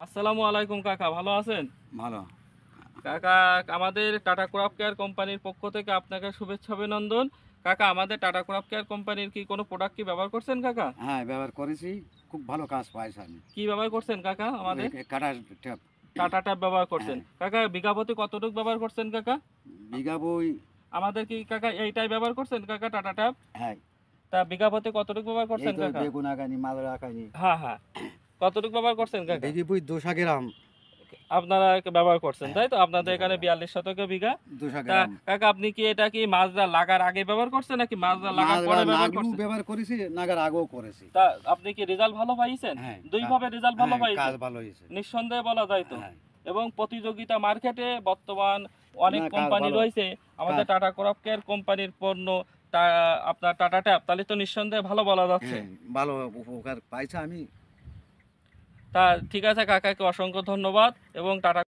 আসসালামু আলাইকুম কাকা, ভালো আছেন? ভালো। কাকা, আমাদের টাটা ক্রপ কেয়ার কোম্পানির পক্ষ থেকে আপনাকে শুভেচ্ছা অভিনন্দন। কাকা, আমাদের টাটা ক্রপ কেয়ার কোম্পানির কি কোনো প্রোডাক্ট কি ব্যবহার করছেন কাকা? হ্যাঁ, ব্যবহার করেছি। খুব ভালো কাজ পাইছি আমি। কি ব্যবহার করছেন কাকা আমাদের? কাটার ট্যাপ। টাটা ট্যাব ব্যবহার করছেন। হ্যাঁ, কাকা, বিঘা প্রতি কতটুকু ব্যবহার করছেন কাকা? বিঘা বই। আমাদের কি কাকা এইটাই ব্যবহার করছেন কাকা, টাটা ট্যাব? হ্যাঁ, তা বিঘা প্রতি কতটুকু ব্যবহার এই করছেন তো কাকা? বেগুন আগানি, মালরা আগানি। হ্যাঁ হ্যাঁ, কতটুকু ব্যবহার করছেন কাকা? বিঘি বই 200 গ্রাম। আপনারা ব্যবহার করছেন হ্যাঁ, তাই তো? আপনাদের 200 এখানে গ্রাম। 42 শতকে বিঘা। 200 তা গ্রাম। কাকা, আপনি কি এটা কি মাছটা লাগার আগে ব্যবহার করছেন নাকি মাছটা লাগার নাগরা পরে ব্যবহার নাগলু করছেন? ব্যবহার করেছি, নাগার আগেও করেছি। তা আপনি কি রেজাল্ট ভালো পাইছেন? হ্যাঁ, দুই ভাবে রেজাল্ট ভালো হ্যাঁ, কাজ পাইছেন ভালো হয়েছে। নিঃসন্দেহে বলা যায় তো। হ্যাঁ, এবং প্রতিযোগিতা মার্কেটে বর্তমান অনেক না, কাজ কোম্পানি ভালো। রয়েছে, আমাদের কাজ, টাটা ক্রপ কেয়ার কোম্পানির পণ্য তা আপনার টাটা ট্যাব, তাহলে তো নিঃসন্দেহে ভালো বলা যাচ্ছে। হ্যাঁ, ভালো উপকার পাইছে আমি। তা ঠিক আছে কাকাকে অসংখ্য ধন্যবাদ এবং টাটা